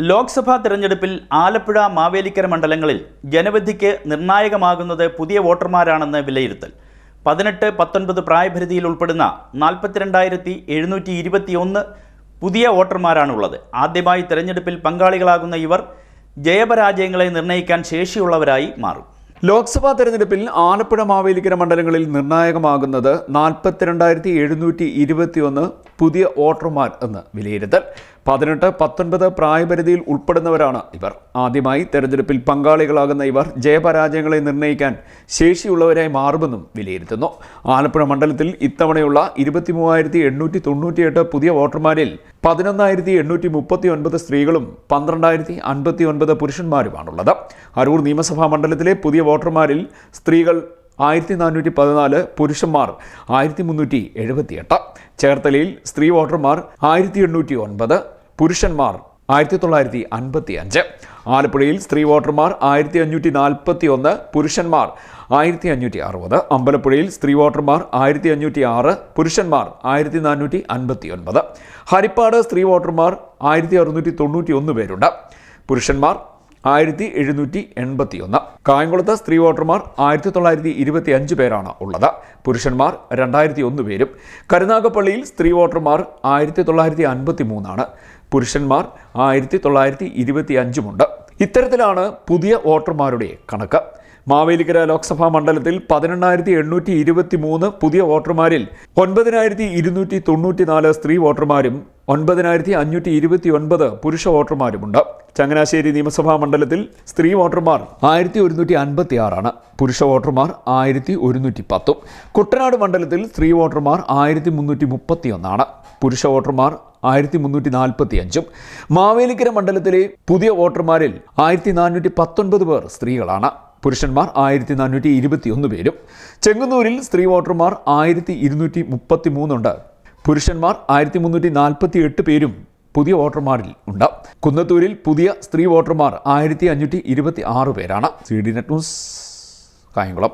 ലോക്സഭാ തെരഞ്ഞെടുപ്പിൽ ആലപ്പുഴ മാവേലിക്കര മണ്ഡലങ്ങളിൽ ജനവിധിക്ക് നിർണായകമാകുന്നത് പുതിയ വോട്ടർമാരാണെന്ന് വിലയിരുത്തൽ. 18-19 പ്രായപരിധിയിൽ ഉൾപ്പെടുന്ന 42,721 പുതിയ വോട്ടർമാരാണുള്ളത്. ആദ്യമായി തെരഞ്ഞെടുപ്പിൽ പങ്കാളികളാകുന്ന ഇവർ ജയപരാജയങ്ങളെ നിർണ്ണയിക്കാൻ ശേഷിയുള്ളവരായി മാറും. ലോക്സഭാ തെരഞ്ഞെടുപ്പിൽ ആലപ്പുഴ മാവേലിക്കര മണ്ഡലങ്ങളിൽ നിർണായകമാകുന്നത് 42,721 പുതിയ വോട്ടർമാർ എന്ന് വിലയിരുത്തൽ. 18-19 പ്രായപരിധിയിൽ ഉൾപ്പെടുന്നവരാണ് ഇവർ. ആദ്യമായി തെരഞ്ഞെടുപ്പിൽ പങ്കാളികളാകുന്ന ഇവർ ജയപരാജയങ്ങളെ നിർണ്ണയിക്കാൻ ശേഷിയുള്ളവരായി മാറുമെന്നും വിലയിരുത്തുന്നു. ആലപ്പുഴ മണ്ഡലത്തിൽ ഇത്തവണയുള്ള 23,898 പുതിയ വോട്ടർമാരിൽ 11,839 സ്ത്രീകളും 12,059 പുരുഷന്മാരുമാണുള്ളത്. അരൂർ നിയമസഭാ മണ്ഡലത്തിലെ പുതിയ വോട്ടർമാരിൽ സ്ത്രീകൾ 1,414, പുരുഷന്മാർ 1,378. ചേർത്തലയിൽ സ്ത്രീ വോട്ടർമാർ 1,809, പുരുഷന്മാർ 1,955. ആലപ്പുഴയിൽ സ്ത്രീ വോട്ടർമാർ 1,541, പുരുഷന്മാർ 1,560. അമ്പലപ്പുഴയിൽ സ്ത്രീ വോട്ടർമാർ 1,506, പുരുഷന്മാർ 1,459. ഹരിപ്പാട് സ്ത്രീ വോട്ടർമാർ 1,691 പേരുണ്ട്, പുരുഷന്മാർ 1,781. കായംകുളത്ത് സ്ത്രീ വോട്ടർമാർ 1,925 പേരാണ് ഉള്ളത്, പുരുഷന്മാർ 2,001 പേരും. കരുനാഗപ്പള്ളിയിൽ സ്ത്രീ വോട്ടർമാർ 1,953 പുരുഷന്മാർ 1,925 ഇത്തരത്തിലാണ് പുതിയ വോട്ടർമാരുടെ കണക്ക്. മാവേലിക്കര ലോക്സഭാ മണ്ഡലത്തിൽ 18,823 പുതിയ വോട്ടർമാരിൽ 9,294 സ്ത്രീ വോട്ടർമാരും 9,529 പുരുഷ വോട്ടർമാരുമുണ്ട്. ചങ്ങനാശ്ശേരി നിയമസഭാ മണ്ഡലത്തിൽ സ്ത്രീ വോട്ടർമാർ 1,156, പുരുഷ വോട്ടർമാർ 1,110. കുട്ടനാട് മണ്ഡലത്തിൽ സ്ത്രീ വോട്ടർമാർ 1,331, പുരുഷ വോട്ടർമാർ 1,345. മാവേലിക്കര മണ്ഡലത്തിലെ പുതിയ വോട്ടർമാരിൽ 1,419 പേർ സ്ത്രീകളാണ്, പുരുഷന്മാർ 1,421 പേരും. ചെങ്ങന്നൂരിൽ സ്ത്രീ വോട്ടർമാർ 1,233, പുരുഷന്മാർ 1,348 പേരും പുതിയ വോട്ടർമാരിൽ ഉണ്ട്. കുന്നത്തൂരിൽ പുതിയ സ്ത്രീ വോട്ടർമാർ 1,526 പേരാണ്. CDNet news, Kayamkulam.